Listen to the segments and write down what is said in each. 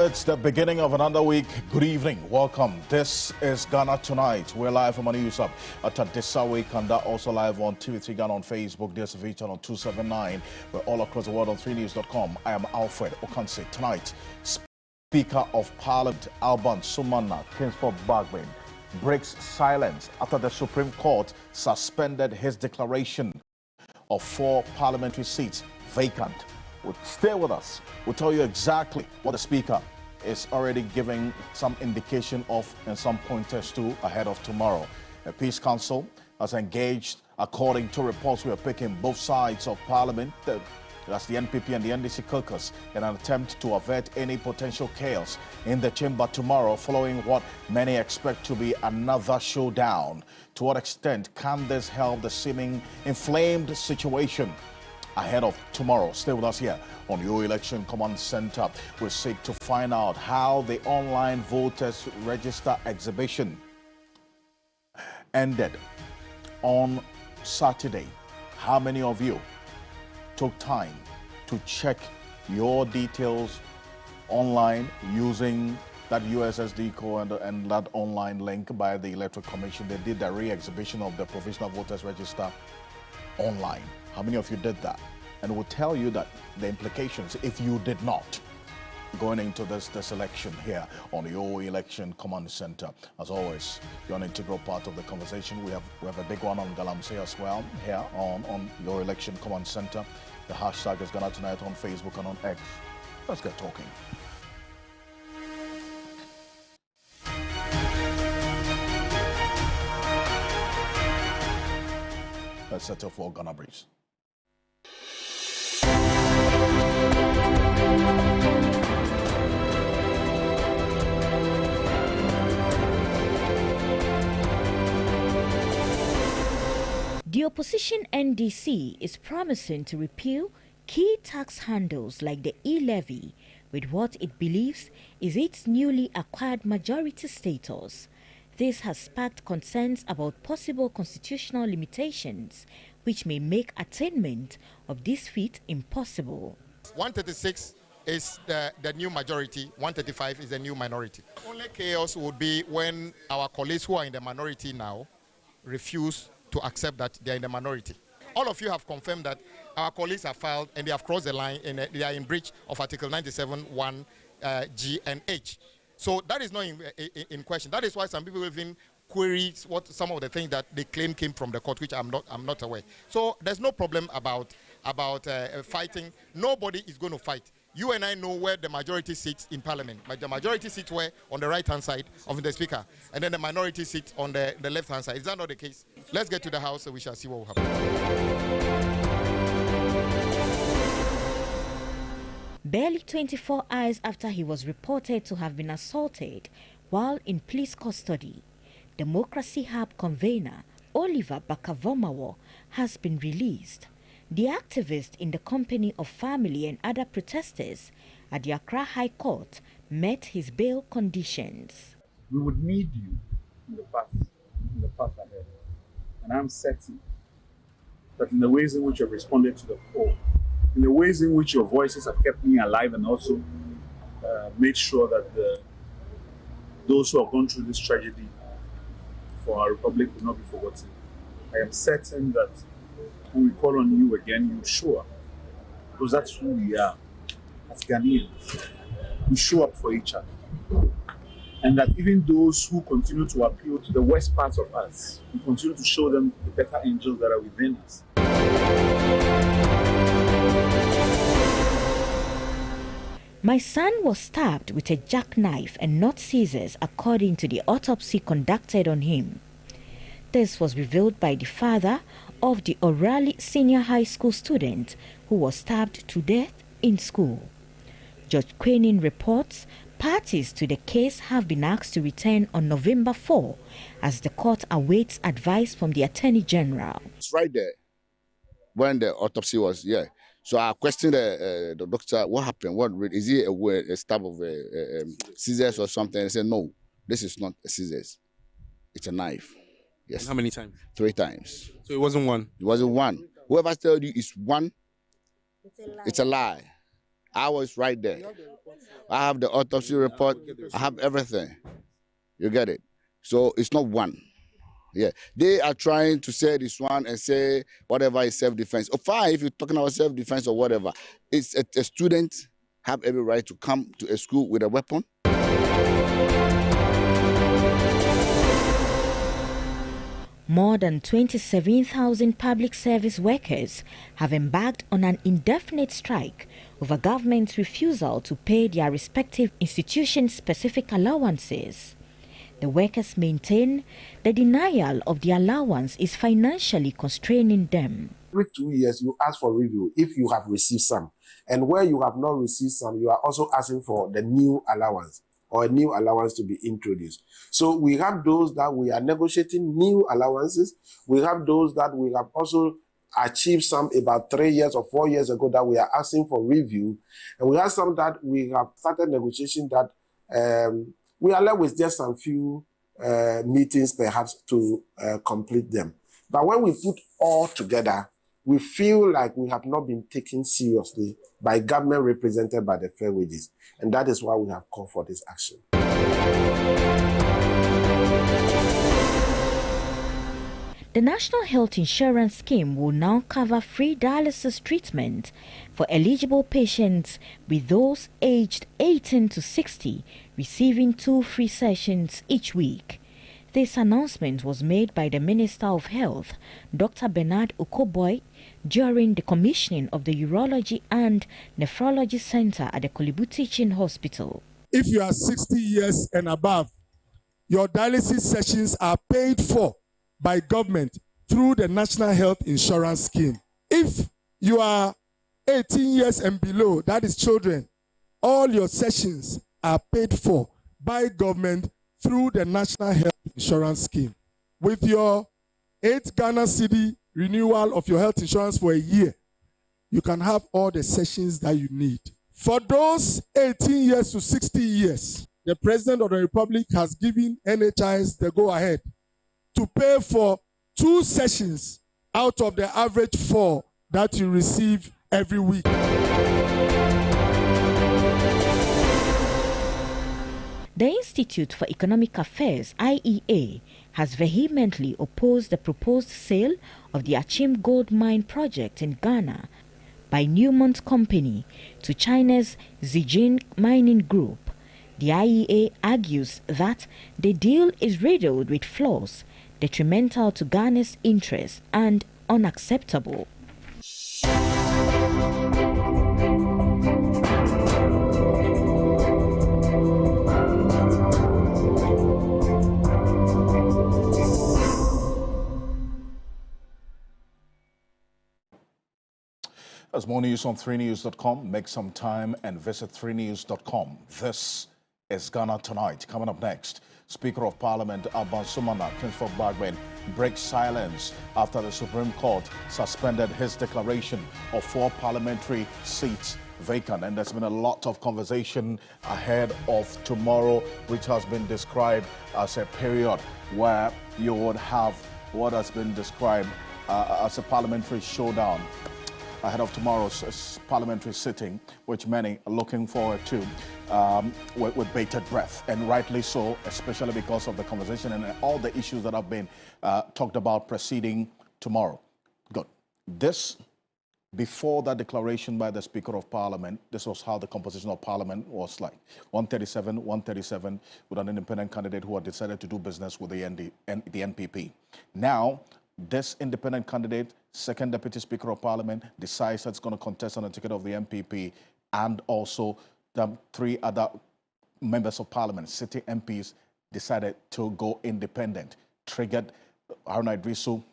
It's the beginning of another week. Good evening. Welcome. This is Ghana Tonight. We're live from News Up at this week, and also live on TV3 Ghana on Facebook. There's a feature on 279. We're all across the world on 3news.com. I am Alfred Okanse. Tonight, Speaker of Parliament Alban Sumana Kingsford Bagwin breaks silence after the Supreme Court suspended his declaration of 4 parliamentary seats vacant. Stay with us. We'll tell you exactly what the Speaker is already giving some indication of and some pointers to ahead of tomorrow. The Peace Council has engaged, according to reports we are picking, both sides of Parliament, that's the NPP and the NDC caucus, in an attempt to avert any potential chaos in the chamber tomorrow, following what many expect to be another showdown. To what extent can this help the seeming inflamed situation ahead of tomorrow? Stay with us here on your Election Command Center. We seek to find out how the online voters register exhibition ended on Saturday. How many of you took time to check your details online using that USSD code and that online link by the Electoral Commission? They did the re-exhibition of the Provisional Voters Register online. How many of you did that? And we'll tell you that the implications if you did not, going into this election here on your Election Command Center. As always, you're an integral part of the conversation. We have a big one on Galamsey as well here on your Election Command Center. The hashtag is GhanaTonight on Facebook and on X. Let's get talking. Let's settle for Ghana Breeze. The opposition NDC is promising to repeal key tax handles like the e-levy with what it believes is its newly acquired majority status. This has sparked concerns about possible constitutional limitations which may make attainment of this feat impossible. 136 is the new majority, 135 is the new minority. Only chaos would be when our colleagues who are in the minority now refuse to accept that they are in the minority. All of you have confirmed that our colleagues have filed and they have crossed the line and they are in breach of Article 97(1) G and H. So that is not in question. That is why some people even query what some of the things that they claim came from the court, which I'm not aware. So there's no problem about fighting. Nobody is going to fight. You and I know where the majority sits in Parliament. But the majority seats were on the right-hand side of the Speaker, and then the minority sits on the left-hand side. Is that not the case? Let's get to the House so we shall see what will happen. Barely 24 hours after he was reported to have been assaulted while in police custody, Democracy Hub convener Oliver Bakavomawo has been released. The activist, in the company of family and other protesters at the Accra High Court, met his bail conditions. We would need you in the path ahead. And I'm certain that in the ways in which you've responded to the call, in the ways in which your voices have kept me alive and also made sure that those who have gone through this tragedy for our republic will not be forgotten, I am certain that when we call on you again, you show up. Because that's who we are as Ghanaians. We show up for each other. And that even those who continue to appeal to the worst parts of us, we continue to show them the better angels that are within us. My son was stabbed with a jackknife and not scissors, according to the autopsy conducted on him. This was revealed by the father of the Orali Senior High School student who was stabbed to death in school. Judge Quenin reports parties to the case have been asked to return on November 4 as the court awaits advice from the Attorney General. It's right there when the autopsy was here. So I questioned the doctor, what happened? What is it a stab of scissors or something? He said, no, this is not a scissors. It's a knife. Yes. And how many times? 3 times. So it wasn't one? It wasn't one. Whoever tells you it's one, it's a lie. I was right there. I have the autopsy report. I have everything. You get it? So it's not one. Yeah, they are trying to say this one and say whatever is self-defense. Oh, fine, if you're talking about self-defense or whatever, it's a student have every right to come to a school with a weapon. More than 27,000 public service workers have embarked on an indefinite strike over government's refusal to pay their respective institution-specific allowances. The workers maintain the denial of the allowance is financially constraining them. Every 2 years, you ask for review if you have received some. And where you have not received some, you are also asking for the new allowance or a new allowance to be introduced. So we have those that we are negotiating new allowances. We have those that we have also achieved some about 3 years or 4 years ago that we are asking for review. And we have some that we have started negotiation that we are left with just some few meetings perhaps to complete them. But when we put all together, we feel like we have not been taken seriously by government represented by the fair wages. And that is why we have called for this action. The National Health Insurance Scheme will now cover free dialysis treatment for eligible patients, with those aged 18 to 60 receiving 2 free sessions each week. This announcement was made by the Minister of Health, Dr. Bernard Okoboy, during the commissioning of the Urology and Nephrology Center at the Kolibu Teaching Hospital. If you are 60 years and above, your dialysis sessions are paid for by government through the National Health Insurance Scheme. If you are 18 years and below, that is children, all your sessions are paid for by government through the National Health Insurance Scheme. With your 8 Ghana cedi renewal of your health insurance for a year, you can have all the sessions that you need. For those 18 years to 60 years, the President of the Republic has given NHIS the go-ahead to pay for 2 sessions out of the average 4 that you receive every week. The Institute for Economic Affairs, IEA, has vehemently opposed the proposed sale of the Achim gold mine project in Ghana by Newmont Company to China's Zijin Mining Group. The IEA argues that the deal is riddled with flaws, detrimental to Ghana's interests and unacceptable. There's more news on 3news.com. Make some time and visit 3news.com. This is Ghana Tonight. Coming up next, Speaker of Parliament Abban Sumana Kingsford Bagman breaks silence after the Supreme Court suspended his declaration of 4 parliamentary seats vacant. And there's been a lot of conversation ahead of tomorrow, which has been described as a period where you would have what has been described as a parliamentary showdown ahead of tomorrow's parliamentary sitting, which many are looking forward to with bated breath, and rightly so, especially because of the conversation and all the issues that have been talked about preceding tomorrow. Good. This, before that declaration by the Speaker of Parliament, this was how the composition of Parliament was like. 137 with an independent candidate who had decided to do business with the NPP. Now, this independent candidate, second Deputy Speaker of Parliament, decides that it's going to contest on the ticket of the NPP, and also the 3 other members of Parliament, city MPs, decided to go independent, triggered Haruna Idrisu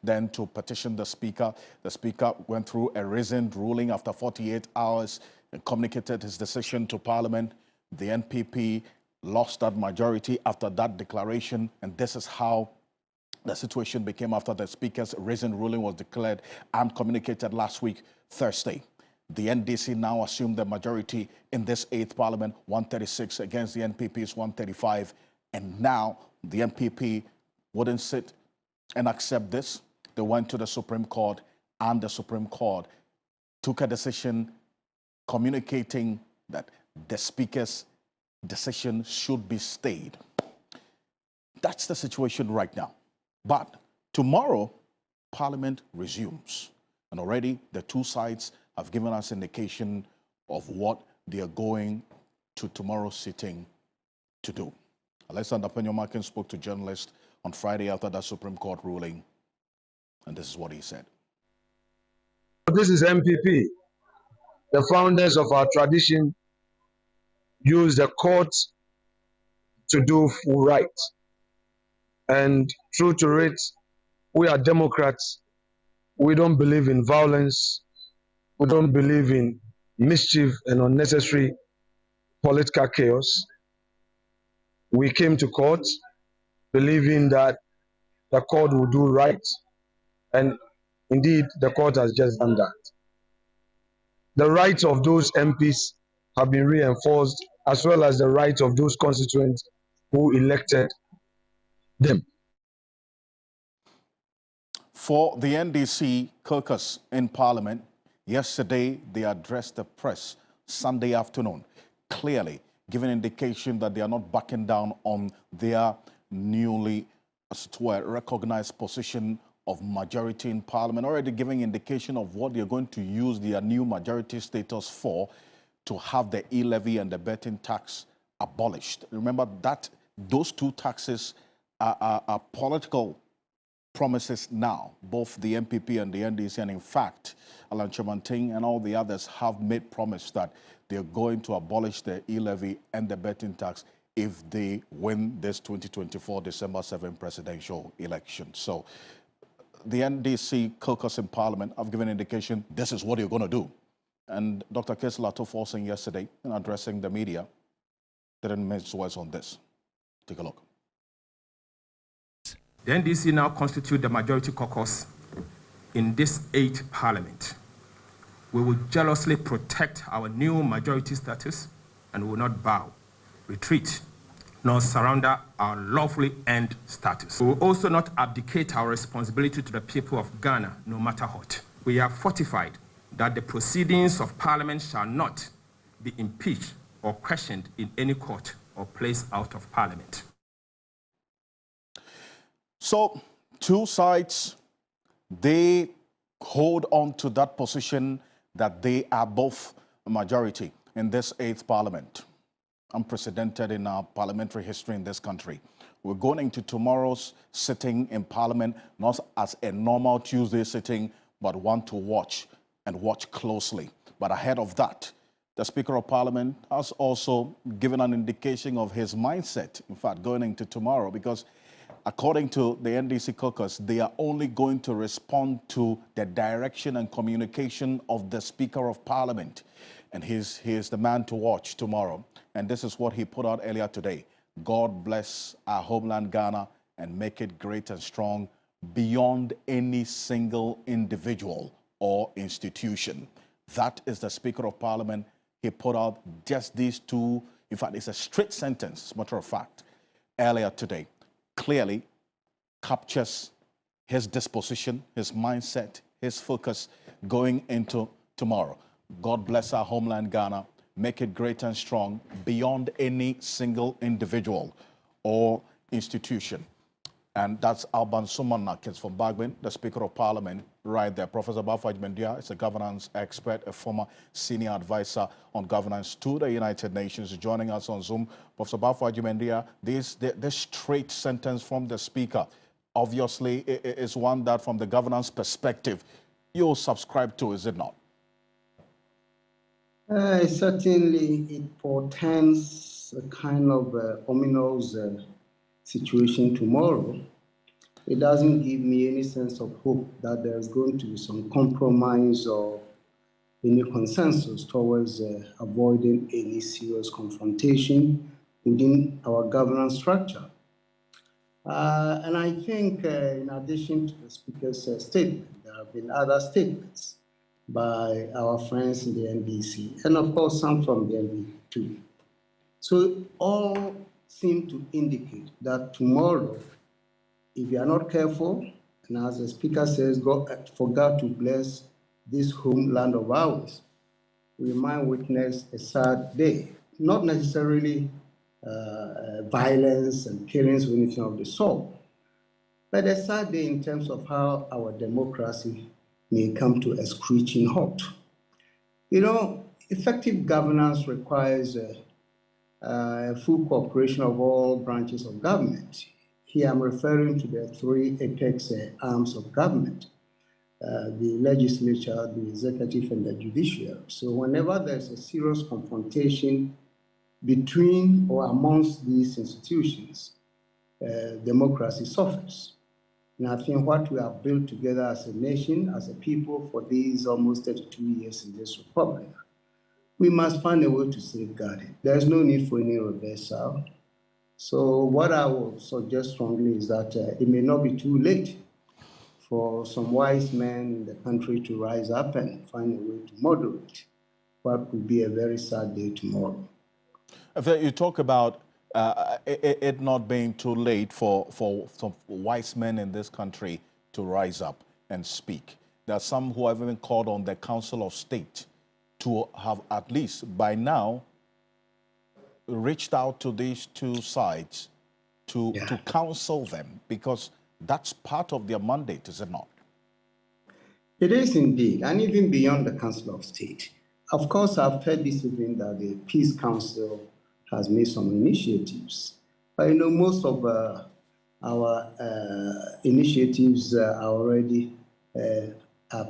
then to petition the Speaker. The Speaker went through a reasoned ruling after 48 hours and communicated his decision to Parliament. The NPP lost that majority after that declaration, and this is how the situation became after the Speaker's reasoned ruling was declared and communicated last week, Thursday. The NDC now assumed the majority in this 8th Parliament, 136 against the NPP's 135. And now the NPP wouldn't sit and accept this. They went to the Supreme Court, and the Supreme Court took a decision communicating that the Speaker's decision should be stayed. That's the situation right now. But tomorrow, Parliament resumes. And already the two sides have given us indication of what they are going to tomorrow's sitting to do. Alexander Penyomakin spoke to journalists on Friday after that Supreme Court ruling, and this is what he said. This is MPP. The founders of our tradition use the court to do right. And true to it, we are Democrats. We don't believe in violence. We don't believe in mischief and unnecessary political chaos. We came to court believing that the court will do right. And indeed, the court has just done that. The rights of those MPs have been reinforced, as well as the rights of those constituents who elected them. For the NDC caucus in Parliament, yesterday they addressed the press Sunday afternoon, clearly giving indication that they are not backing down on their newly recognized position of majority in Parliament, already giving indication of what they're going to use their new majority status for, to have the e-levy and the betting tax abolished. Remember that those two taxes are political promises now, both the MPP and the NDC, and in fact, Alan Chamanting and all the others have made promise that they're going to abolish the e-levy and the betting tax if they win this 2024 December 7 presidential election. So the NDC caucus in Parliament have given indication this is what you're going to do. And Dr. Kesla Toforsen yesterday, in addressing the media, didn't mince words on this. Take a look. The NDC now constitute the majority caucus in this 8th Parliament. We will jealously protect our new majority status and will not bow, retreat, nor surrender our lawfully earned status. We will also not abdicate our responsibility to the people of Ghana, no matter what. We are fortified that the proceedings of Parliament shall not be impeached or questioned in any court or placed out of Parliament. So, two sides, they hold on to that position that they are both a majority in this 8th Parliament, unprecedented in our parliamentary history in this country. We're going into tomorrow's sitting in Parliament, not as a normal Tuesday sitting, but one to watch and watch closely. But ahead of that, the Speaker of Parliament has also given an indication of his mindset, in fact, going into tomorrow, because according to the NDC caucus, they are only going to respond to the direction and communication of the Speaker of Parliament. And he is the man to watch tomorrow. And this is what he put out earlier today. God bless our homeland Ghana and make it great and strong beyond any single individual or institution. That is the Speaker of Parliament. He put out just these two. In fact, it's a straight sentence, as a matter of fact, earlier today. Clearly captures his disposition, his mindset, his focus going into tomorrow. God bless our homeland Ghana, make it great and strong beyond any single individual or institution. And that's Alban Sumanakins from Bagbin, the Speaker of Parliament, right there. Professor Bafo Ajmendia is a governance expert, a former senior advisor on governance to the United Nations, joining us on Zoom. Professor Bafo Ajmendia, this straight sentence from the Speaker, obviously, is one that from the governance perspective, you subscribe to, is it not? Certainly, it portends a kind of ominous situation tomorrow. It doesn't give me any sense of hope that there's going to be some compromise or any consensus towards avoiding any serious confrontation within our governance structure. And I think in addition to the Speaker's statement, there have been other statements by our friends in the NDC, and of course some from the NDP too. So all seem to indicate that tomorrow, if you are not careful, and as the Speaker says, for God to bless this homeland of ours, we might witness a sad day, not necessarily violence and killings or anything of the sort, but a sad day in terms of how our democracy may come to a screeching halt. You know, effective governance requires full cooperation of all branches of government. Here I'm referring to the three apex arms of government, the legislature, the executive, and the judiciary. So whenever there's a serious confrontation between or amongst these institutions, democracy suffers. And I think what we have built together as a nation, as a people, for these almost 32 years in this republic, we must find a way to safeguard it. There's no need for any reversal. So what I would suggest strongly is that it may not be too late for some wise men in the country to rise up and find a way to moderate what could be a very sad day tomorrow. You talk about it not being too late for some wise men in this country to rise up and speak. There are some who have even called on the Council of State to have at least by now reached out to these two sides to counsel them, because that's part of their mandate, is it not? It is indeed, and even beyond the Council of State. Of course, I've heard this evening that the Peace Council has made some initiatives. But you know, most of our initiatives are already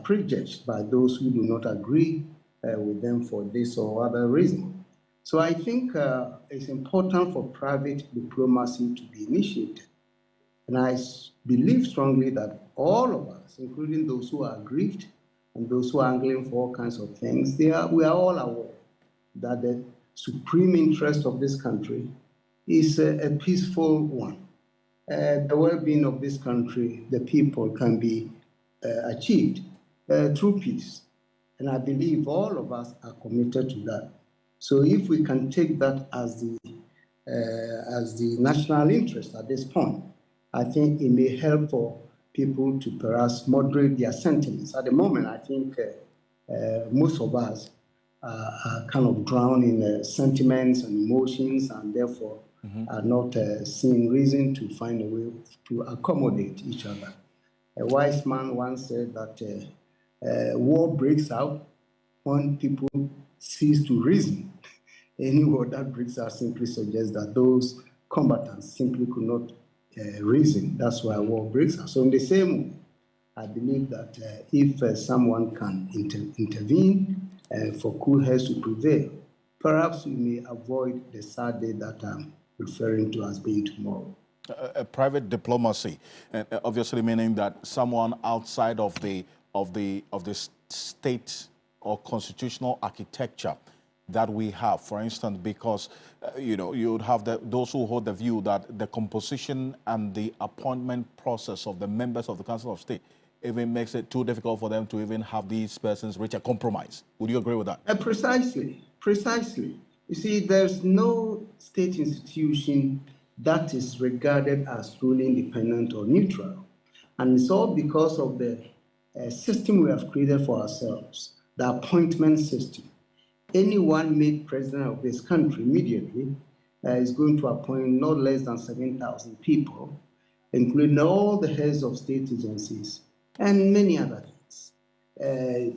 prejudged by those who do not agree with them for this or other reason. So I think it's important for private diplomacy to be initiated. And I believe strongly that all of us, including those who are aggrieved and those who are angling for all kinds of things, we are all aware that the supreme interest of this country is a peaceful one. The well-being of this country, the people, can be achieved through peace. And I believe all of us are committed to that. So if we can take that as the national interest at this point, I think it may help for people to perhaps moderate their sentiments. At the moment, I think most of us are kind of drowned in sentiments and emotions, and therefore are not seeing reason to find a way to accommodate each other. A wise man once said that war breaks out when people cease to reason. Any war that breaks out simply suggests that those combatants simply could not reason. That's why war breaks out. So in the same way, I believe that if someone can intervene for cool heads to prevail, perhaps we may avoid the sad day that I'm referring to as being tomorrow. A private diplomacy, obviously meaning that someone outside of the state or constitutional architecture that we have, for instance, because you know, you would have those who hold the view that the composition and the appointment process of the members of the Council of State even makes it too difficult for them to even have these persons reach a compromise. Would you agree with that? Precisely. You see, there's no state institution that is regarded as truly independent or neutral. And it's all because of the system we have created for ourselves, the appointment system. Anyone made president of this country immediately is going to appoint not less than 7,000 people, including all the heads of state agencies and many other things,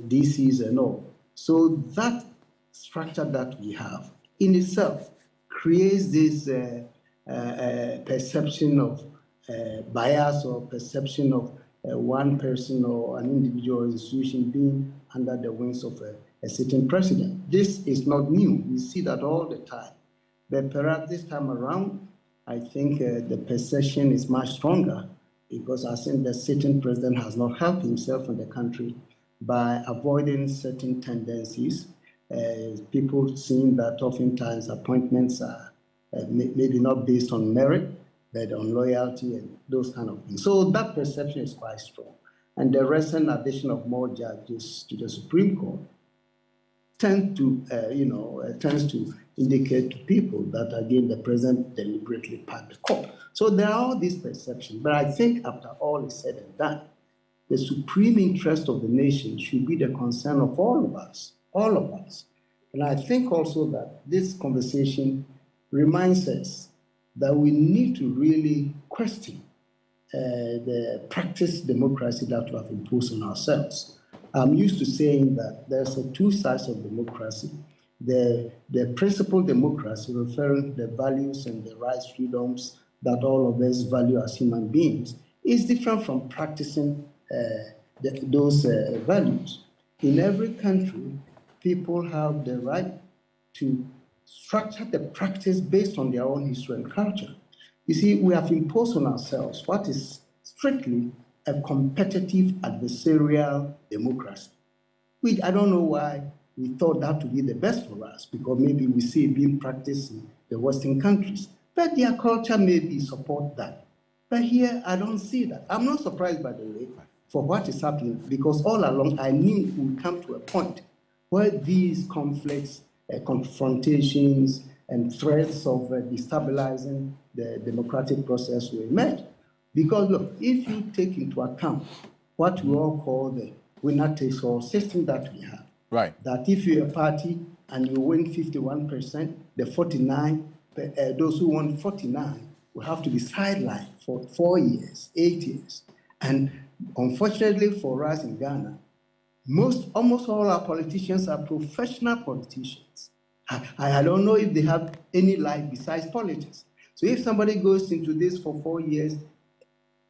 DCs and all. So that structure that we have in itself creates this perception of bias or perception of one person or an individual institution being under the wings of a sitting president. This is not new. We see that all the time. But perhaps this time around, I think the perception is much stronger, because I think the sitting president has not helped himself and the country by avoiding certain tendencies. People seeing that oftentimes appointments are maybe not based on merit, but on loyalty and those kind of things. So that perception is quite strong. And the recent addition of more judges to the Supreme Court tends to indicate to people that, again, the president deliberately packed the court. So there are all these perceptions. But I think after all is said and done, the supreme interest of the nation should be the concern of all of us, And I think also that this conversation reminds us that we need to really question the practice democracy that we have imposed on ourselves. I'm used to saying that there's two sides of democracy. The principal democracy, referring to the values and the rights, freedoms that all of us value as human beings, is different from practicing those values. In every country, people have the right to structure the practice based on their own history and culture. You see, we have imposed on ourselves what is strictly a competitive adversarial democracy. I don't know why we thought that to be the best for us, because maybe we see it being practiced in the Western countries. But their culture maybe support that. But here, I don't see that. I'm not surprised, by the way, for what is happening, because all along I knew it would come to a point where these conflicts, confrontations, and threats of destabilizing the democratic process will emerge. Because look, if you take into account what we all call the winner-takes-all system that we have, right? That if you're a party and you win 51%, the 49, those who won 49 will have to be sidelined for 4 years, 8 years. And unfortunately for us in Ghana, almost all our politicians are professional politicians. I don't know if they have any life besides politics. So if somebody goes into this for 4 years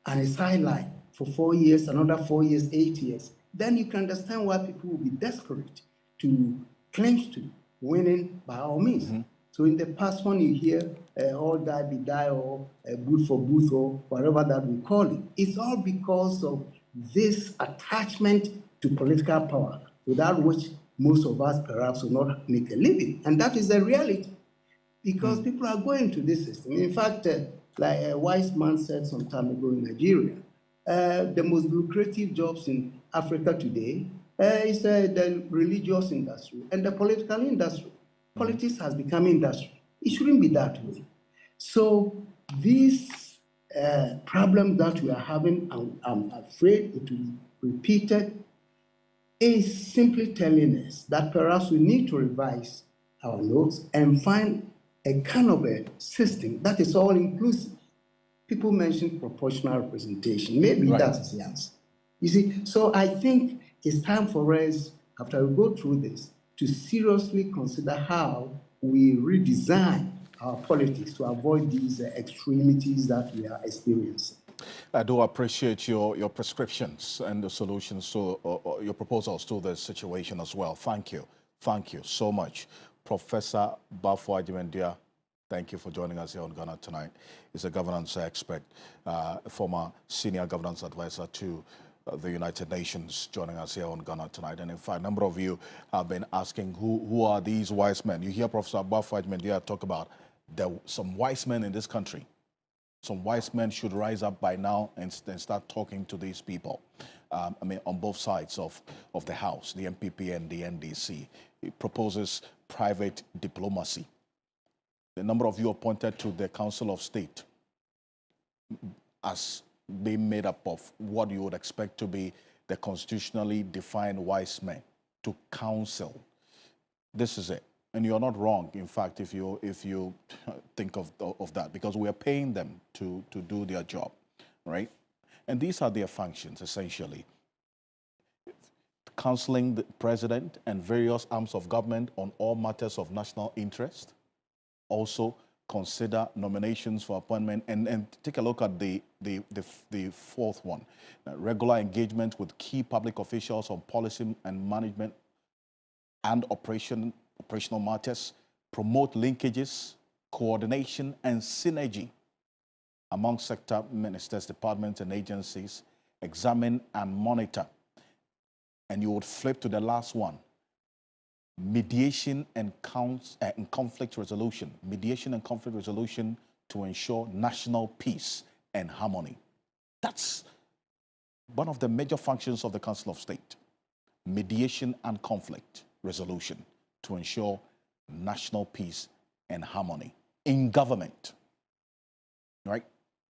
and is sidelined for 4 years, another 4 years, 8 years, then you can understand why people will be desperate to cling to winning by all means. Mm-hmm. So in the past, when you hear all die be die or booth for booth or whatever that we call it, it's all because of this attachment to political power, without which most of us perhaps will not make a living. And that is the reality, because people are going to this system. In fact, like a wise man said some time ago in Nigeria, the most lucrative jobs in Africa today is the religious industry and the political industry. Politics has become industry. It shouldn't be that way. So this problem that we are having, I'm afraid it will be repeated, is simply telling us that perhaps we need to revise our notes and find a kind of a system that is all inclusive. People mention proportional representation. Maybe that is the answer. You see, so I think it's time for us, after we go through this, to seriously consider how we redesign our politics to avoid these extremities that we are experiencing. I do appreciate your prescriptions and the solutions to your proposals to the situation as well. Thank you. Thank you so much. Professor Bafo Ajimendia, thank you for joining us here on Ghana Tonight. He's a governance expert, former senior governance advisor to the United Nations, joining us here on Ghana Tonight. And in fact, a number of you have been asking who are these wise men. You hear Professor Bafo Ajimendia talk about some wise men in this country. Some wise men should rise up by now and start talking to these people. I mean, on both sides of the House, the MPP and the NDC. It proposes private diplomacy. The number of you appointed to the Council of State as being made up of what you would expect to be the constitutionally defined wise men to counsel. This is it. And you're not wrong, in fact, if you think of that, because we are paying them to do their job, right? And these are their functions, essentially. Counseling the president and various arms of government on all matters of national interest. Also, consider nominations for appointment, and take a look at the fourth one. Regular engagement with key public officials on policy and management and operational matters, promote linkages, coordination, and synergy among sector ministers, departments, and agencies, examine and monitor. And you would flip to the last one, mediation and conflict resolution. Mediation and conflict resolution to ensure national peace and harmony. That's one of the major functions of the Council of State. Mediation and conflict resolution to ensure national peace and harmony in government, right?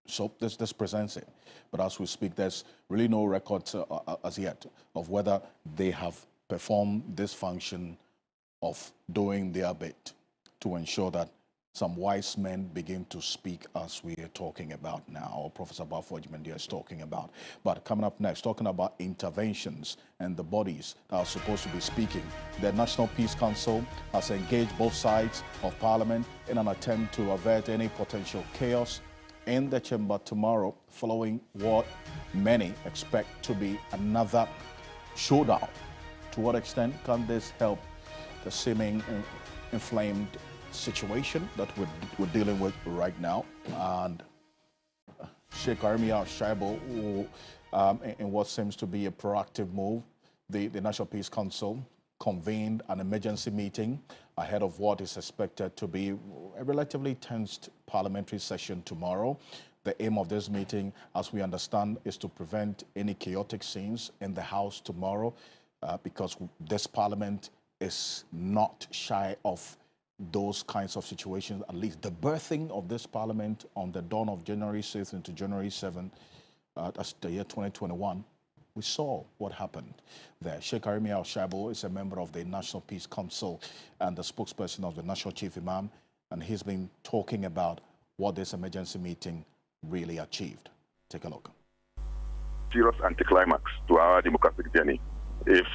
So this presents it. But as we speak, there's really no record as yet of whether they have performed this function of doing their bit to ensure that some wise men begin to speak as we are talking about now, or Professor Bafo is talking about. But coming up next, talking about interventions and the bodies that are supposed to be speaking. The National Peace Council has engaged both sides of Parliament in an attempt to avert any potential chaos in the chamber tomorrow, following what many expect to be another showdown. To what extent can this help the seeming inflamed situation that we're dealing with right now? And Sheikh Armia Shaibo, in what seems to be a proactive move, the National Peace Council convened an emergency meeting ahead of what is expected to be a relatively tensed parliamentary session tomorrow. The aim of this meeting, as we understand, is to prevent any chaotic scenes in the House tomorrow, because this parliament is not shy of those kinds of situations. At least the birthing of this parliament on the dawn of January 6th into January 7th, that's the year 2021, we saw what happened there. Sheikh Arimi Al-Shaibo is a member of the National Peace Council and the spokesperson of the National Chief Imam, and he's been talking about what this emergency meeting really achieved. Take a look. Serious anticlimax to our democratic journey if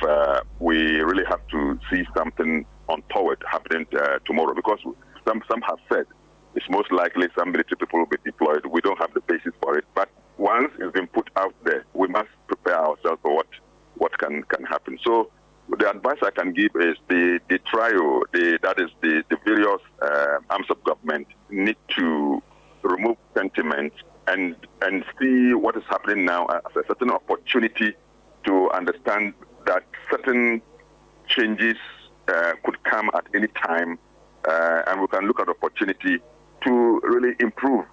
we really have to see something untoward happening tomorrow, because some have said it's most likely some military people will be deployed. We don't have the basis for it, but once it's been put out there, we must prepare ourselves for what can happen. So the advice I can give is the trio, that is the various arms of government, need to remove sentiment and see what is happening now as a certain opportunity to understand that certain changes could come at any time, and we can look at opportunity to really improve,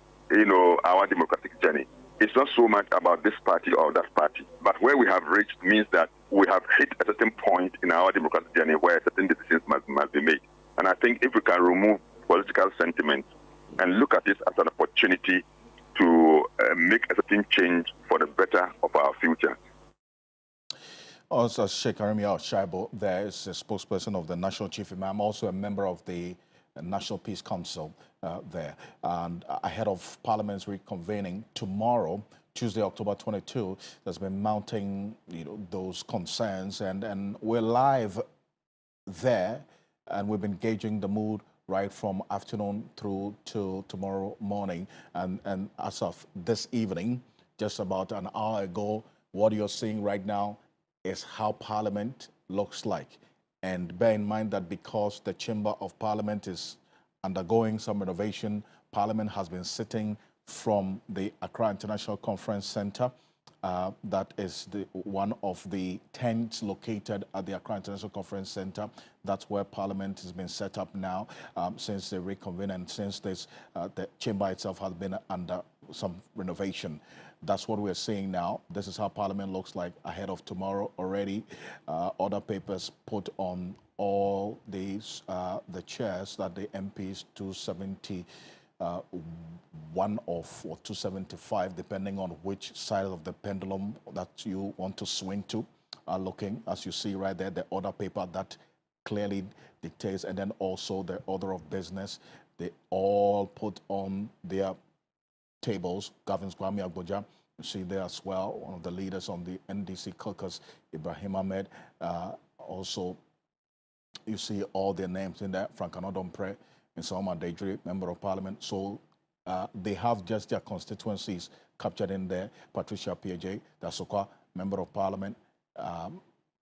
our democratic journey. It's not so much about this party or that party, but where we have reached means that we have hit a certain point in our democratic journey where certain decisions must be made. And I think if we can remove political sentiment and look at this as an opportunity to make a certain change for the better of our future. Also, Sheikh Arimi Al-Shaibo, there is a spokesperson of the National Chief Imam, also a member of the National Peace Council there. And ahead of Parliament's reconvening tomorrow, Tuesday, October 22, there's been mounting, those concerns, and we're live there, and we've been gauging the mood right from afternoon through to tomorrow morning. And as of this evening, just about an hour ago, what you're seeing right now is how Parliament looks like. And bear in mind that because the Chamber of Parliament is undergoing some renovation, Parliament has been sitting from the Accra International Conference Center. That is one of the tents located at the Accra International Conference Center. That's where Parliament has been set up now since the reconvene, and since the chamber itself has been under some renovation. That's what we're seeing now. This is how Parliament looks like ahead of tomorrow already. Other papers put on all these, the chairs that the MPs 270 one off or 275, depending on which side of the pendulum that you want to swing to, are looking, as you see right there, the order paper that clearly dictates, and then also the order of business. They all put on their tables. Gavin Kwame Agboja, you see there as well, one of the leaders on the NDC caucus, Ibrahim Ahmed. Also, you see all their names in there, Frank Anodompre, and Salma Deidre, Member of Parliament. So they have just their constituencies captured in there. Patricia PJ Dasokwa, Member of Parliament,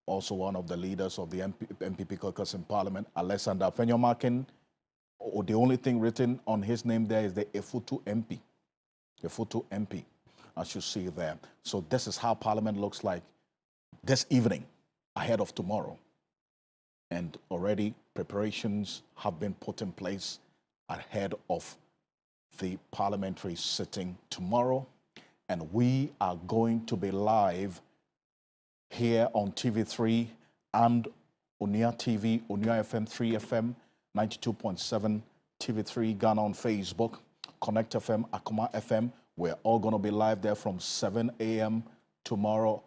also one of the leaders of the MPP caucus in Parliament. Alexander Fenyomakin, the only thing written on his name there is the Efutu MP. Efutu MP, as you see there. So this is how Parliament looks like this evening, ahead of tomorrow. And already preparations have been put in place ahead of the parliamentary sitting tomorrow. And we are going to be live here on TV3 and Unia TV, Unia FM, 3FM, 92.7, TV3 Ghana on Facebook, Connect FM, Akuma FM. We're all going to be live there from 7 a.m. tomorrow,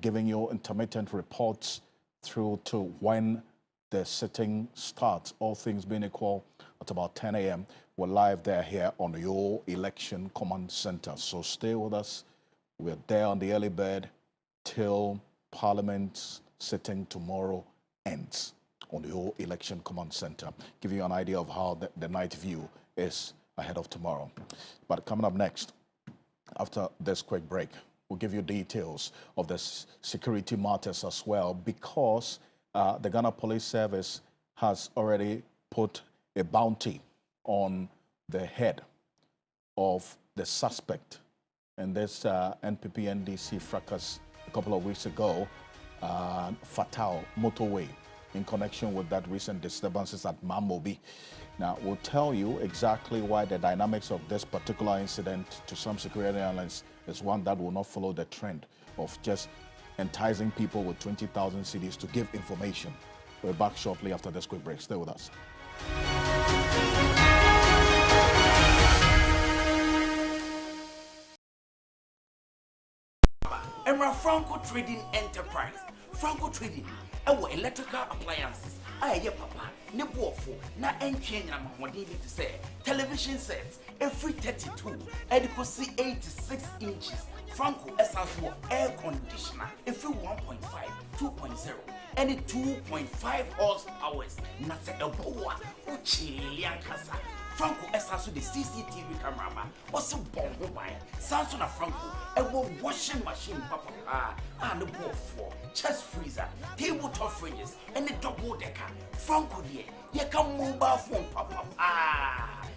giving you intermittent reports through to when the sitting starts, all things being equal, at about 10 a.m. We're live there here on your election command center. So stay with us. We're there on the early bird till Parliament sitting tomorrow ends on your election command center. Give you an idea of how the night view is ahead of tomorrow. But coming up next, after this quick break, we'll give you details of the security matters as well, because the Ghana Police Service has already put a bounty on the head of the suspect in this NPP-NDC fracas a couple of weeks ago, fatal motorway, in connection with that recent disturbances at Mamobi. Now, we'll tell you exactly why the dynamics of this particular incident to some security analysts is one that will not follow the trend of just enticing people with 20,000 CDs to give information. We're back shortly after this quick break. Stay with us. Emra Franco Trading Enterprise. Franco Trading, our electrical appliances. Aye, papa, ne buofo, na enchen na mahwode to say television sets every 32, and you see 86 inches. Franco essential air conditioner every 1.5, 2.0, and 2.5 horsepower. Na se eboa, uchilian kasa. Franco essential the CCTV camera. Also bomb by Samsung na Franco. A washing machine, papa, and a buofo, chest freezer, tabletop fridges, and a double decker. Franco dear, you can mobile phone, papa.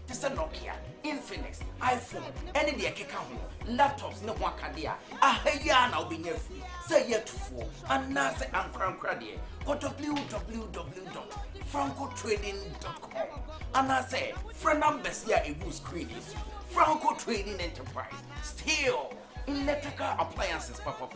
This is a Nokia, Infinix, iPhone, any day laptops, no one can dear. Yeah, now be near free. Say yet to four, and now say I'm cranky. Go to www.francotrading.com. And I say, friend numbers here a good screen is Franco Trading Enterprise. Still. Electrical appliances, papa.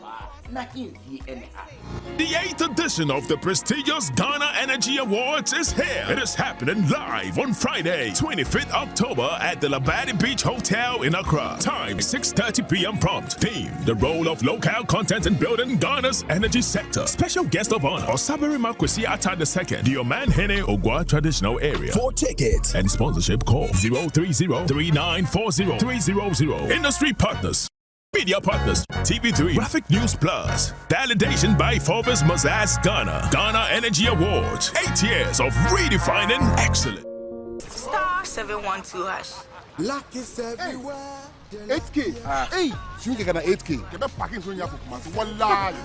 The 8th edition of the prestigious Ghana Energy Awards is here. It is happening live on Friday, 25th October at the Labadi Beach Hotel in Accra. Time 6:30 p.m. prompt. Theme: the role of local content in building Ghana's energy sector. Special guest of honor: Osabari Makwesi Atta II, the Oman Hene Ogwa traditional area. For tickets and sponsorship, call 030-3940-300. Industry partners. Media partners, TV3, Graphic News Plus. Validation by Forbes Mazars Ghana. Ghana Energy Awards. 8 years of redefining excellence. Star 712 hash. Luck is everywhere. 8K. Hey, you get an 8K.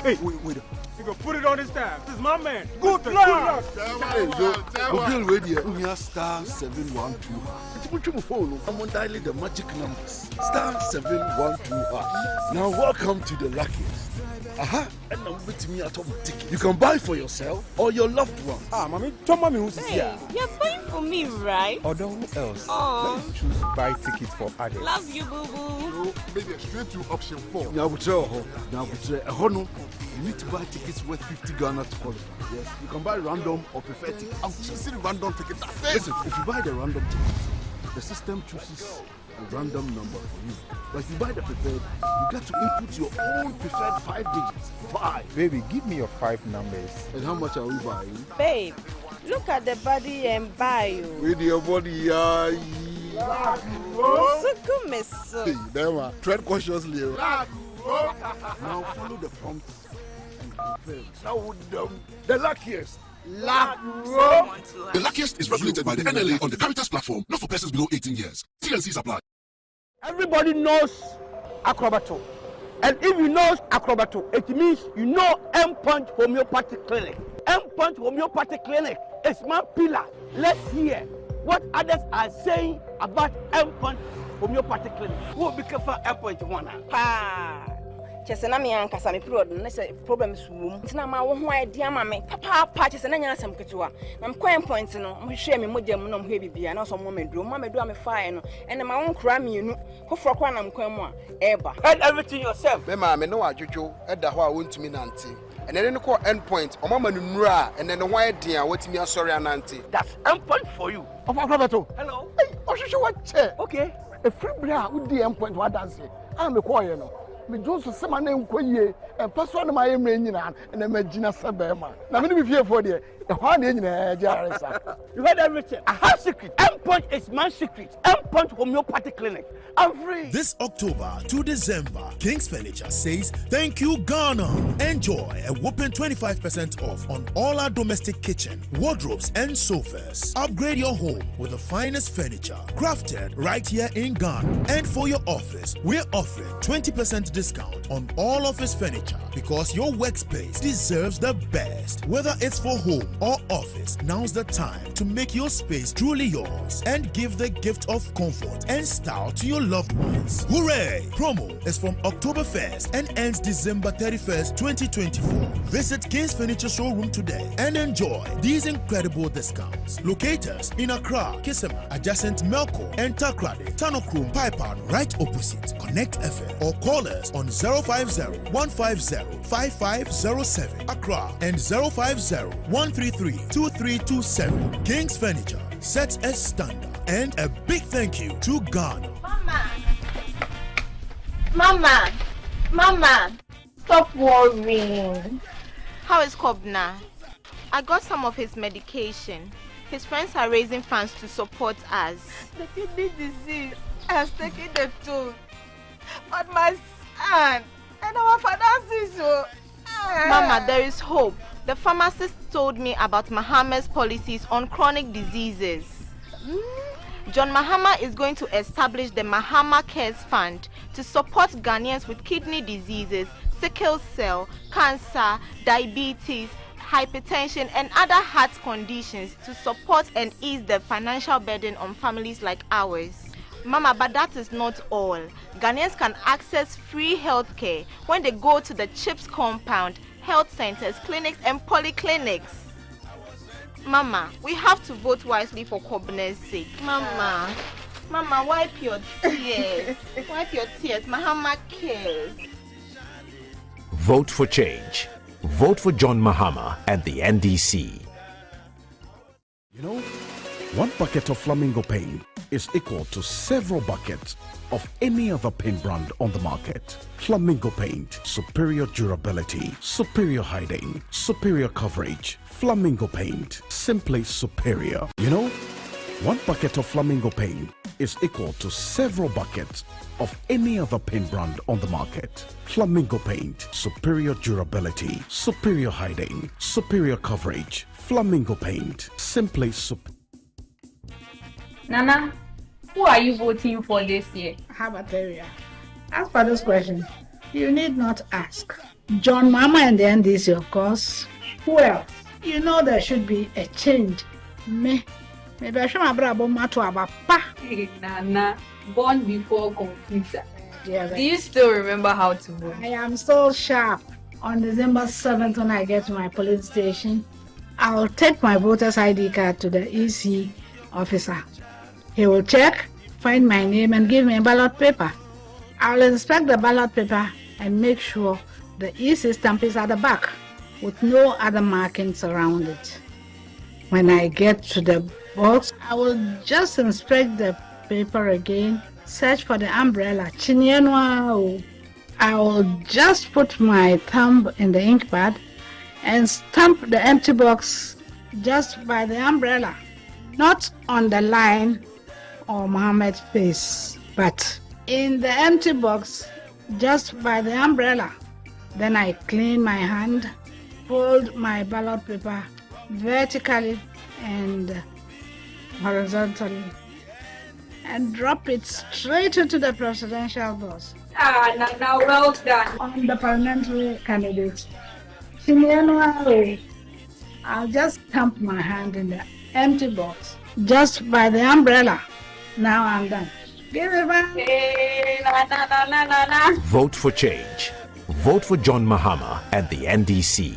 Hey, wait. You can put it on his tab. This is my man. Good luck. Hey, Bill, wait here. Star 712. I'm on dialing the magic numbers. Star 712. Now, welcome to the luckiest. And I'm with me at home ticket. You can buy for yourself or your loved one. Mommy, tell mommy who's here. You're buying for me, right? Or who else? Oh. Let's choose buy tickets for others. Love you, boo boo. Maybe straight to option 4. Now, you need to buy tickets worth 50 Ghana to qualify. Yes, you can buy random or preferred tickets. I'm choosing random tickets. Listen, if you buy the random ticket, the system chooses a random number for you. But if you buy the preferred, you get to input your own preferred 5 digits. 5. Baby, give me your 5 numbers. And how much are we buying? Babe, look at the body and buy you. With your body, Hey, there, tread cautiously. Now follow the prompts and confirm. Now the luckiest. The luckiest is regulated by the NLA on the Caritas platform, not for persons below 18 years. TNCs apply. Everybody knows Acrobato. And if you know Acrobato, it means you know M-Punch Homeopathic Clinic. M-Punch Homeopathic Clinic is my pillar. Let's hear what others are saying about M-Punch Homeopathic Clinic. Who will be careful M-Punch one? Chese na me ankasa me period na se problems wom tina ma wo ho idea ma me papa chese na nya asem ketewa na me coin point no mo hwe me modem no mo he bibia na so mo meduro me fire no ene ma won kra mienu kofro kwa na mkwan mu a eba and everything yourself me ma me no adwodwo eda ho a wontumi nante and then ko end point o mama nura and then ho idea watimi asori anante. That's end point for you of Acrobato. Hello hey ohwehwe what chair okay a free bra wo di end point wa dance am me call you no me do so se ma na enkoyie and person na my emre nyina and na magina sebema na me be fie for there You heard everything. I have secret. M-Punch is my secret. M-Punch Homeopathy Clinic. I'm free. This October to December, King's Furniture says, thank you, Ghana. Enjoy a whopping 25% off on all our domestic kitchen, wardrobes, and sofas. Upgrade your home with the finest furniture, crafted right here in Ghana. And for your office, we're offering 20% discount on all office furniture because your workspace deserves the best. Whether it's for home or office, now's the time to make your space truly yours and give the gift of comfort and style to your loved ones. Hooray! Promo is from October 1st and ends December 31st, 2024. Visit King's Furniture Showroom today and enjoy these incredible discounts. Locate us in Accra, Kisima, adjacent Melco, and Takrade, Tanokrum, Pipeline, right opposite Connect FM, or call us on 050-150-5507 Accra and 050-133-2327. King's Furniture sets a standard. And a big thank you to Ghana. Mama, stop worrying. How is Kobna? I got some of his medication. His friends are raising funds to support us. The kidney disease has taken the toll. But my son and our finances. Mama, there is hope. The pharmacist told me about Mahama's policies on chronic diseases. John Mahama is going to establish the Mahama Cares Fund to support Ghanaians with kidney diseases, sickle cell, cancer, diabetes, hypertension, and other heart conditions to support and ease the financial burden on families like ours. Mama, but that is not all. Ghanaians can access free health care when they go to the CHIPS compound, health centers, clinics, and polyclinics. Mama, we have to vote wisely for Kobne's sake. Mama, wipe your tears. Wipe your tears. Mahama cares. Vote for change. Vote for John Mahama and the NDC. You know, one bucket of flamingo paint is equal to several buckets of any other paint brand on the market. Flamingo paint, superior durability, superior hiding, superior coverage. Flamingo paint, simply superior. You know, one bucket of flamingo paint is equal to several buckets of any other paint brand on the market. Flamingo paint, superior durability, superior hiding, superior coverage. Flamingo paint, simply superior. Nana, who are you voting for this year? Habateria. As for this question, you need not ask. John Mama and the NDC, of course. Who else? You know there should be a change. Maybe I should have brought my to papa. Nana, born before computer. Yeah, do you still remember how to vote? I am so sharp. On December 7th, when I get to my police station, I'll take my voter's ID card to the EC officer. He will check, find my name, and give me a ballot paper. I'll inspect the ballot paper and make sure the EC stamp is at the back with no other markings around it. When I get to the box, I will just inspect the paper again, search for the umbrella. I will just put my thumb in the ink pad and stamp the empty box just by the umbrella, not on the line or Mohammed's face, but in the empty box just by the umbrella. Then I clean my hand, fold my ballot paper vertically and horizontally, and drop it straight into the presidential box. Nana, well done. On the parliamentary candidate, I'll just stamp my hand in the empty box just by the umbrella. Now I'm done. Give it back. Hey, na. Vote for change. Vote for John Mahama and the NDC.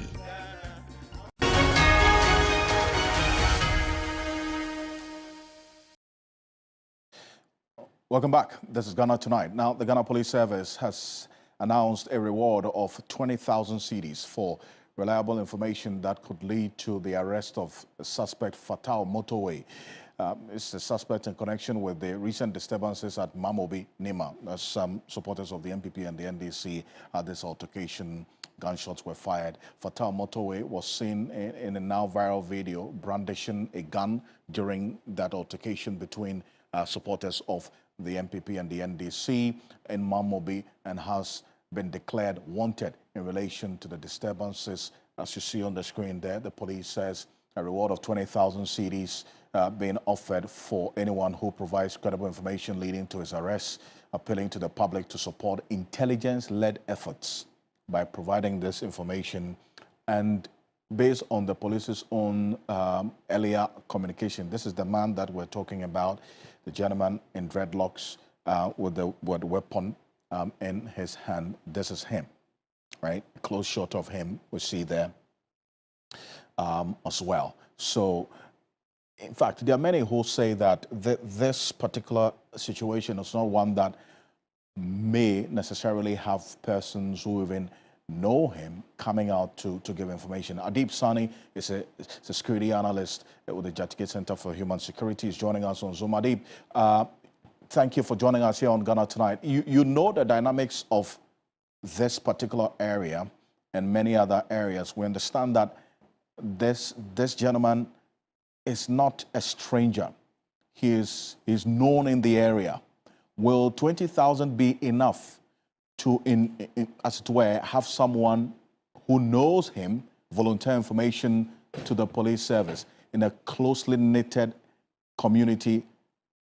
Welcome back. This is Ghana Tonight. Now, the Ghana Police Service has announced a reward of 20,000 cedis for reliable information that could lead to the arrest of a suspect Fatal Motorway. It's a suspect in connection with the recent disturbances at Mamobi, Nima. Some supporters of the MPP and the NDC had this altercation gunshots were fired. Fatal Motorway was seen in a now viral video brandishing a gun during that altercation between supporters of the MPP and the NDC in Mamobi, and has been declared wanted in relation to the disturbances. As you see on the screen there, the police says a reward of 20,000 cedis being offered for anyone who provides credible information leading to his arrest, appealing to the public to support intelligence-led efforts by providing this information. And based on the police's own earlier communication, this is the man that we're talking about, the gentleman in dreadlocks with the weapon in his hand. This is him, right? Close shot of him we see there as well. So, in fact, there are many who say that this particular situation is not one that may necessarily have persons who even know him coming out to give information. Adib Sani is a security analyst with the Jatigate Center for Human Security. He's joining us on Zoom. Adib, thank you for joining us here on Ghana Tonight. You know the dynamics of this particular area and many other areas. We understand that this gentleman is not a stranger. He is known in the area. Will 20,000 be enough to, as it were, have someone who knows him volunteer information to the police service in a closely knitted community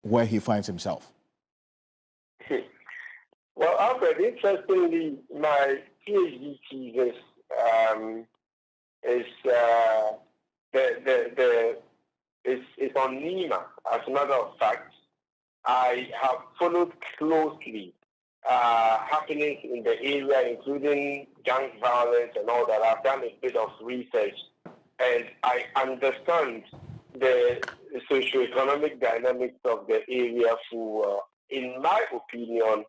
where he finds himself? Well, Alfred, interestingly, my PhD thesis is on Nima. As a matter of fact, I have followed closely happenings in the area, including gang violence and all that. I've done a bit of research, and I understand the socioeconomic dynamics of the area for, in my opinion,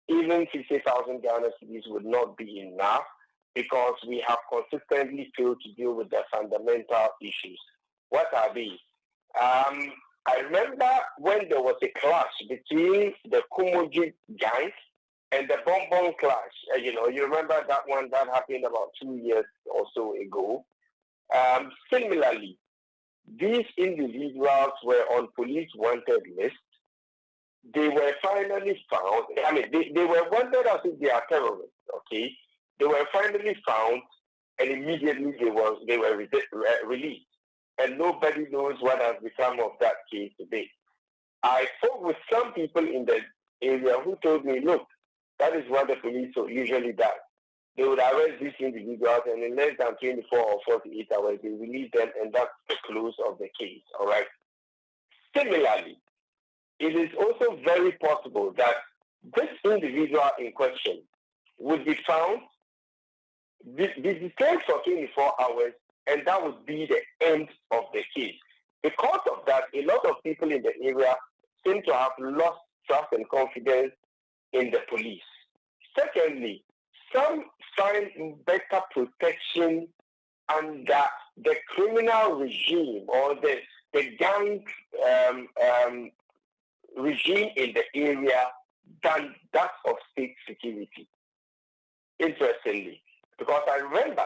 even 50,000 Ghana cedis would not be enough, because we have consistently failed to deal with the fundamental issues. What are these? I remember when there was a clash between the Kumoji gangs and the Bonbon clash. You remember that one that happened about 2 years or so ago. Similarly, these individuals were on police wanted list. They were finally found. I mean, they were wanted as if they are terrorists, okay? They were finally found, and immediately they were released. And nobody knows what has become of that case today. I spoke with some people in the area who told me, look, that is what the police usually does. They would arrest these individuals, and in less than 24 or 48 hours, they release them, and that's the close of the case, all right? Similarly, it is also very possible that this individual in question would be found, be detained for 24 hours, and that would be the end of the case. Because of that, a lot of people in the area seem to have lost trust and confidence in the police. Secondly, some find better protection under the criminal regime or the gang regime in the area than that of state security. Interestingly, because I remember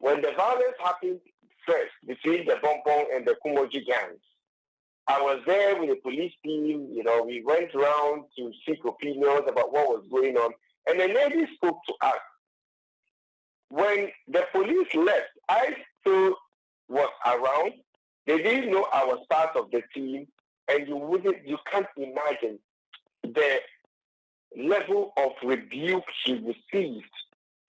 when the violence happened first between the Bonbon and the Kumoji gangs, I was there with the police team. We went around to seek opinions about what was going on, and the lady spoke to us. When the police left, I still was around. They didn't know I was part of the team, and you can't imagine the level of rebuke she received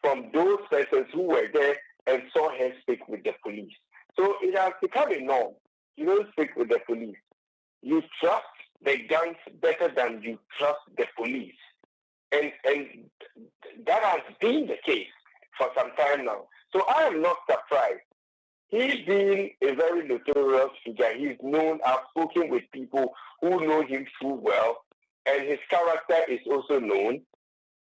from those persons who were there and saw her speak with the police. So it has become a norm. You don't speak with the police. You trust the gangs better than you trust the police. And that has been the case for some time now. So I am not surprised. He's been a very notorious figure. He's known. I've spoken with people who know him full well, and his character is also known.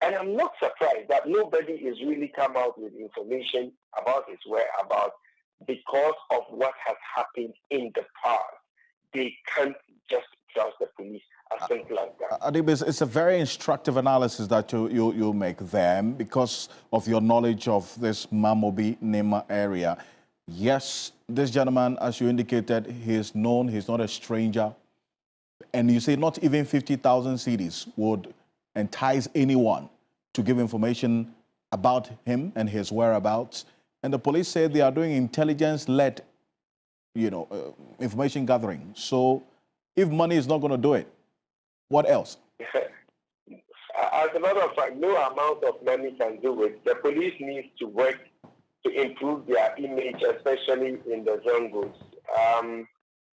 And I'm not surprised that nobody is really come out with information about his whereabouts because of what has happened in the past. They can't just trust the police As simple as that. Adib, it's a very instructive analysis that you make there because of your knowledge of this Mamobi Nema area. Yes, this gentleman, as you indicated, he is known, he's not a stranger. And you say not even 50,000 cedis would entice anyone to give information about him and his whereabouts. And the police say they are doing intelligence-led, information gathering. So if money is not going to do it, what else? As a matter of fact, no amount of money can do it. The police needs to work to improve their image, especially in the jungles.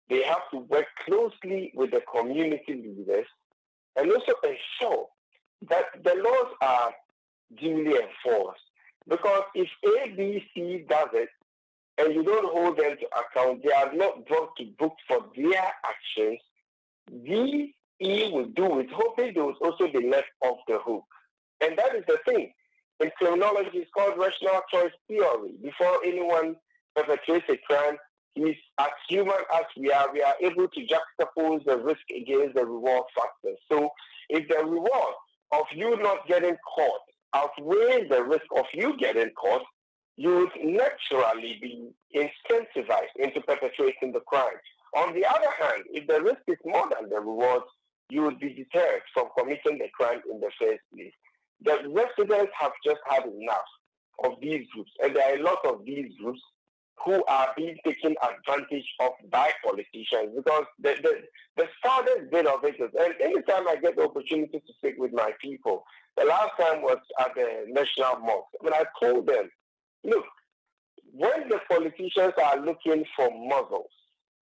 They have to work closely with the community leaders and also ensure that the laws are duly enforced. Because if ABC does it and you don't hold them to account, they are not brought to book for their actions, DE will do it, hoping they will also be left off the hook. And that is the thing. In criminology, it's called rational choice theory. Before anyone perpetrates a crime, as human as we are able to juxtapose the risk against the reward factor. So if the reward of you not getting caught outweighs the risk of you getting caught, you would naturally be incentivized into perpetrating the crime. On the other hand, if the risk is more than the reward, you would be deterred from committing the crime in the first place. The residents have just had enough of these groups, and there are a lot of these groups who are being taken advantage of by politicians, because the saddest bit of it is, and anytime I get the opportunity to speak with my people, the last time was at the National Mosque, when I told them, look, when the politicians are looking for muzzles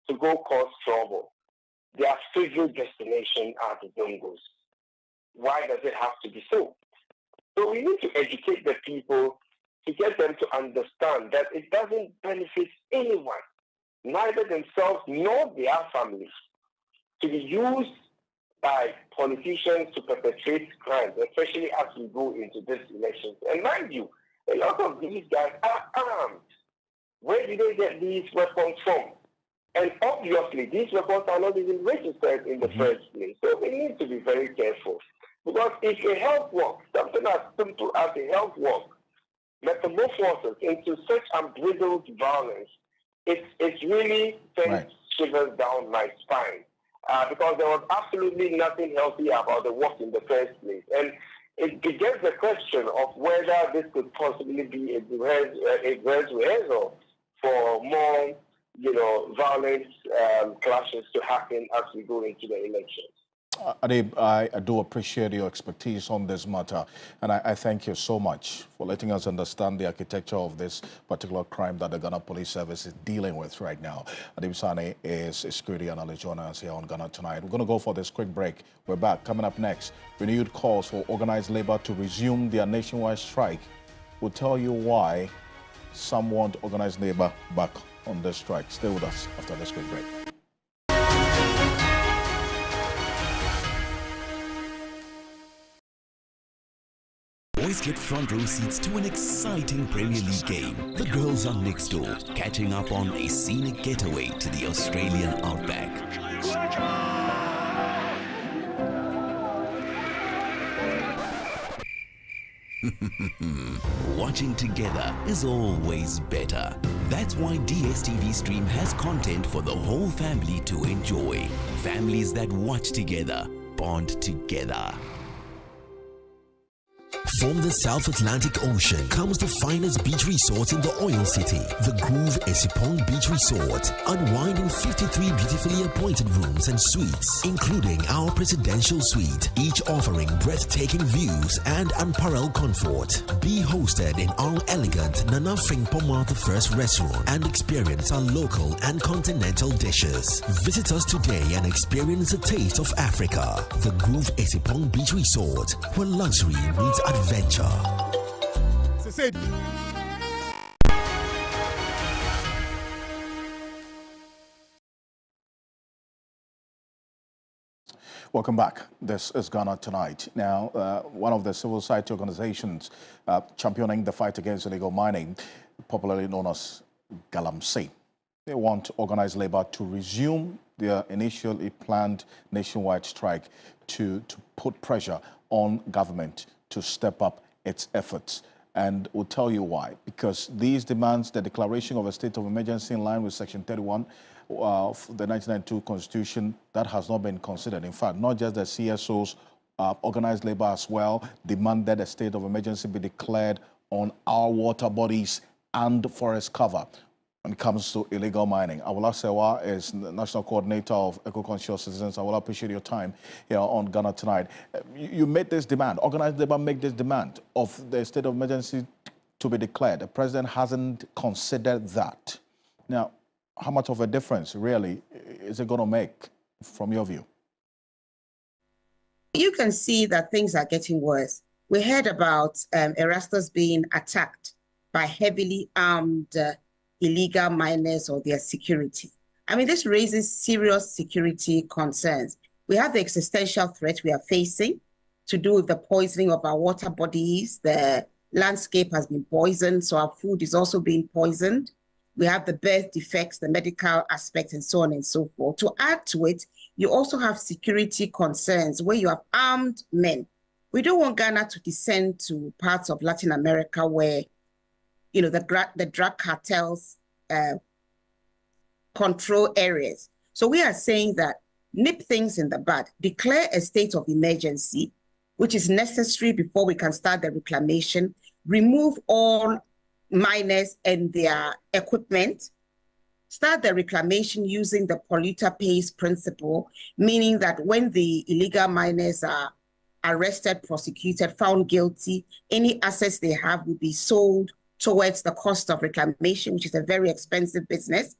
to go cause trouble, their favorite destination are the dongos. Why does it have to be so? So we need to educate the people to get them to understand that it doesn't benefit anyone, neither themselves nor their families, to be used by politicians to perpetrate crimes, especially as we go into this election. And mind you, a lot of these guys are armed. Where do they get these weapons from? And obviously, these weapons are not even registered in the first place. So we need to be very careful. Because if a health work, something as simple as a health work, metamorphoses into such unbridled violence, it's really sends shivers down my spine. Because there was absolutely nothing healthy about the work in the first place. And it begins the question of whether this could possibly be a rehearsal for more, violent clashes to happen as we go into the elections. Adib, I do appreciate your expertise on this matter, and I thank you so much for letting us understand the architecture of this particular crime that the Ghana Police Service is dealing with right now. Adib Sane is a security analyst joining us here on Ghana Tonight. We're going to go for this quick break. We're back. Coming up next, renewed calls for organized labor to resume their nationwide strike. We'll tell you why some want organized labor back on this strike. Stay with us after this quick break. Boys get front row seats to an exciting Premier League game. The girls are next door, catching up on a scenic getaway to the Australian outback. Watching together is always better. That's why DSTV Stream has content for the whole family to enjoy. Families that watch together, bond together. From the South Atlantic Ocean comes the finest beach resort in the oil city, the Groove Esipong Beach Resort. Unwind in 53 beautifully appointed rooms and suites, including our presidential suite, each offering breathtaking views and unparalleled comfort. Be hosted in our elegant Nana Frimpoma the First restaurant and experience our local and continental dishes. Visit us today and experience a taste of Africa. The Groove Esipong Beach Resort, where luxury meets adventure. Welcome back. This is Ghana Tonight. Now, one of the civil society organizations championing the fight against illegal mining, popularly known as Galamsey, They want organized labor to resume their initially planned nationwide strike to put pressure on government to step up its efforts. And we'll tell you why. Because these demands, the declaration of a state of emergency in line with Section 31 of the 1992 Constitution, that has not been considered. In fact, not just the CSOs, organized labor as well, demand that a state of emergency be declared on our water bodies and forest cover when it comes to illegal mining. Awala Sewa is National Coordinator of Eco-Conscious Citizens. I will appreciate your time here on Ghana Tonight. You made this demand, organized labor make this demand of the state of emergency to be declared. The president hasn't considered that. Now, how much of a difference really is it going to make from your view? You can see that things are getting worse. We heard about Erastus being attacked by heavily armed illegal miners or their security. I mean, this raises serious security concerns. We have the existential threat we are facing to do with the poisoning of our water bodies. The landscape has been poisoned, so our food is also being poisoned. We have the birth defects, the medical aspect, and so on and so forth. To add to it, you also have security concerns where you have armed men. We don't want Ghana to descend to parts of Latin America where the drug cartels control areas. So we are saying that nip things in the bud, declare a state of emergency, which is necessary before we can start the reclamation, remove all miners and their equipment, start the reclamation using the polluter pays principle, meaning that when the illegal miners are arrested, prosecuted, found guilty, any assets they have will be sold towards the cost of reclamation, which is a very expensive business.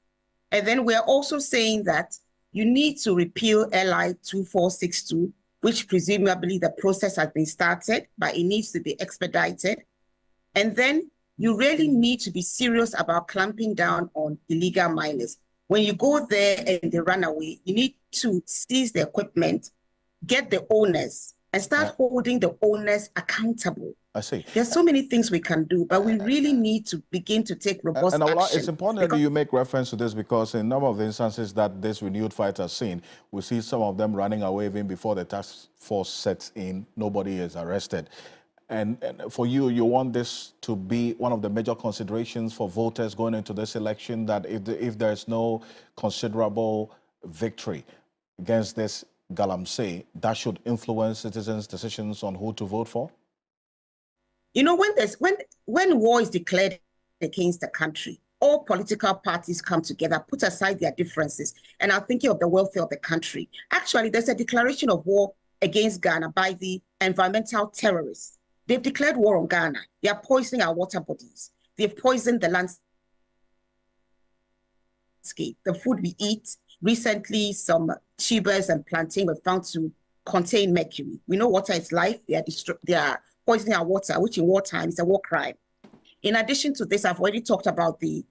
And then we're also saying that you need to repeal LI 2462, which presumably the process has been started, but it needs to be expedited. And then you really need to be serious about clamping down on illegal miners. When you go there and they run away, you need to seize the equipment, get the owners, and start holding the owners accountable. I see. There's so many things we can do, but we really need to begin to take robust action. It's important that you make reference to this because in a number of the instances that this renewed fight has seen, we see some of them running away even before the task force sets in, nobody is arrested. And for you, you want this to be one of the major considerations for voters going into this election, that if there's no considerable victory against this galamsey, that should influence citizens' decisions on who to vote for? You know, when war is declared against the country, all political parties come together, put aside their differences, and are thinking of the welfare of the country. Actually, there's a declaration of war against Ghana by the environmental terrorists. They've declared war on Ghana. They are poisoning our water bodies. They've poisoned the landscape, the food we eat. Recently, some tubers and plantain were found to contain mercury. We know water is life. They are poisoning our water, which in wartime is a war crime. In addition to this, I've already talked about the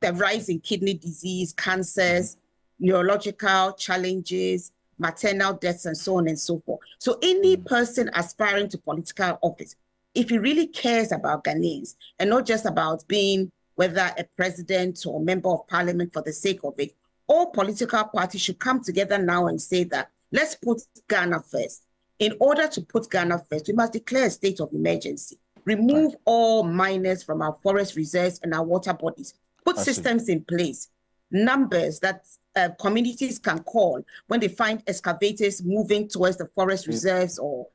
rise in kidney disease, cancers, neurological challenges, maternal deaths, and so on and so forth. So any person aspiring to political office, if he really cares about Ghanaians and not just about being whether a president or a member of parliament for the sake of it, all political parties should come together now and say that let's put Ghana first. In order to put Ghana first, we must declare a state of emergency, remove all miners from our forest reserves and our water bodies, put systems in place, numbers that communities can call when they find excavators moving towards the forest reserves or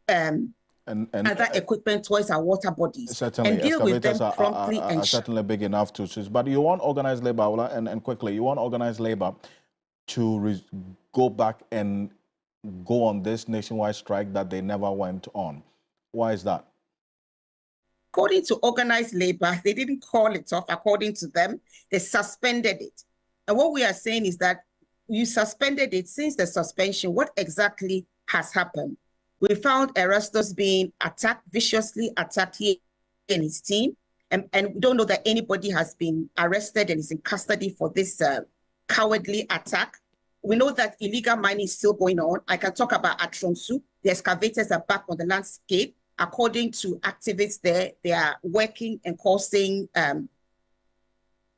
other equipment towards our water bodies. Certainly, and deal with them promptly are certainly big enough to choose. But you want organized labor, and quickly, you want organized labor to go back and go on this nationwide strike that they never went on. Why is that? According to organized labor, they didn't call it off. According to them, they suspended it. And what we are saying is that you suspended it. Since the suspension, what exactly has happened? We found Erastus being viciously attacked here in his team. And we don't know that anybody has been arrested and is in custody for this cowardly attack. We know that illegal mining is still going on. I can talk about Atronsu. The excavators are back on the landscape. According to activists there, they are working and causing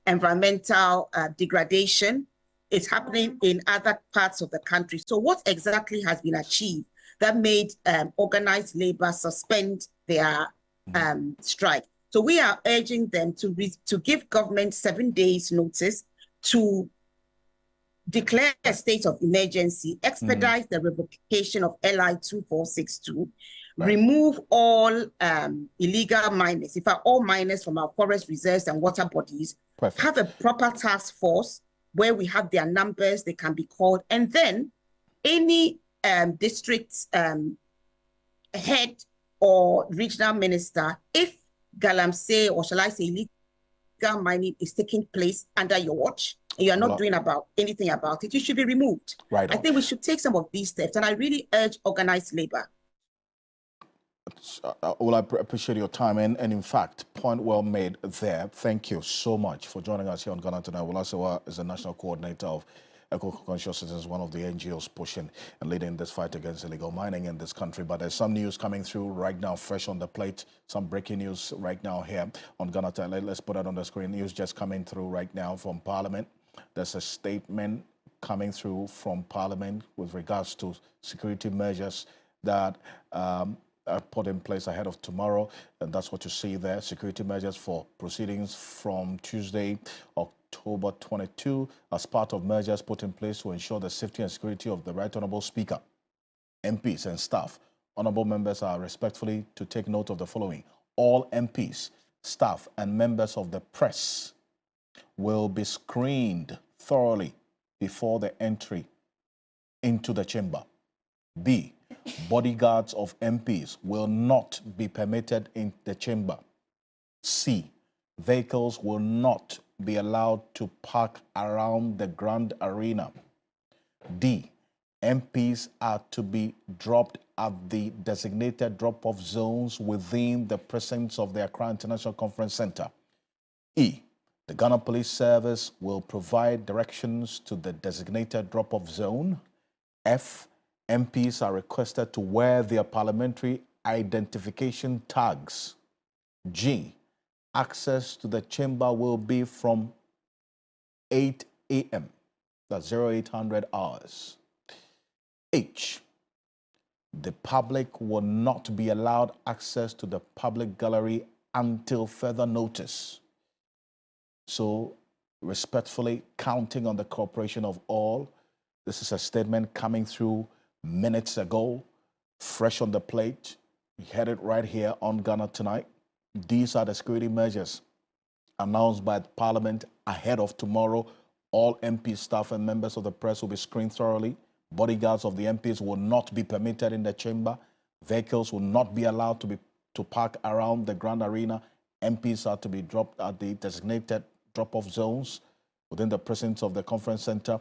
environmental degradation. It's happening in other parts of the country. So what exactly has been achieved that made organized labor suspend their strike? So we are urging them to give government 7 days notice to declare a state of emergency, expedite the revocation of LI 2462, remove all illegal miners, in fact, all miners from our forest reserves and water bodies, have a proper task force where we have their numbers, they can be called, and then any district head or regional minister, if galamsey, or shall I say illegal mining is taking place under your watch, and you are not doing anything about it, you should be removed. Right. I think we should take some of these steps, and I really urge organized labor. Well, I appreciate your time, and in fact, point well made there. Thank you so much for joining us here on Ghana Tonight. Wolasewa is the national coordinator of Eco-Conscious Citizens, one of the NGOs pushing and leading this fight against illegal mining in this country. But there's some news coming through right now, fresh on the plate. Some breaking news right now here on Ghana Tonight. Let's put it on the screen. News just coming through right now from Parliament. There's a statement coming through from Parliament with regards to security measures that are put in place ahead of tomorrow, and that's what you see there. Security measures for proceedings from Tuesday, October 22, as part of measures put in place to ensure the safety and security of the Right Honourable Speaker, MPs and staff. Honourable members are respectfully to take note of the following. All MPs, staff and members of the press will be screened thoroughly before the entry into the chamber. B, bodyguards of MPs will not be permitted in the chamber. C, vehicles will not be allowed to park around the grand arena. D, MPs are to be dropped at the designated drop-off zones within the precincts of the Accra International Conference Center. E, the Ghana Police Service will provide directions to the designated drop-off zone. F, MPs are requested to wear their parliamentary identification tags. G, access to the chamber will be from 8 a.m. That's 0800 hours. H, the public will not be allowed access to the public gallery until further notice. So, respectfully, counting on the cooperation of all, this is a statement coming through minutes ago, fresh on the plate. We had it right here on Ghana Tonight. These are the security measures announced by Parliament ahead of tomorrow. All MP staff and members of the press will be screened thoroughly. Bodyguards of the MPs will not be permitted in the chamber. Vehicles will not be allowed to park around the grand arena. MPs are to be dropped at the designated drop-off zones within the precincts of the conference center.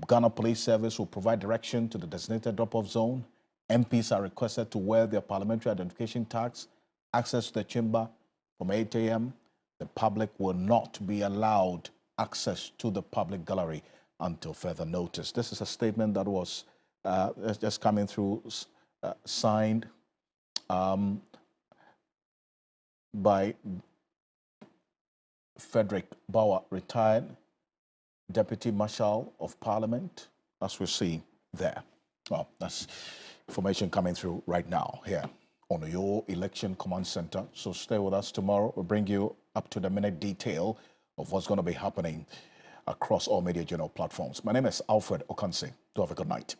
Ghana Police Service will provide direction to the designated drop-off zone. MPs are requested to wear their parliamentary identification tags. Access to the chamber from 8 a.m. The public will not be allowed access to the public gallery until further notice. This is a statement that was just coming through, signed by Frederick Bauer, retired Deputy Marshal of Parliament, as we see there. Well, that's information coming through right now here on your Election Command Center. So stay with us tomorrow. We'll bring you up-to-the-minute detail of what's going to be happening across all media journal platforms. My name is Alfred Okansi. Do have a good night.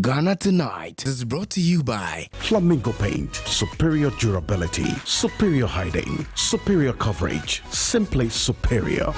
Ghana Tonight is brought to you by Flamingo Paint. Superior durability, superior hiding, superior coverage, simply superior.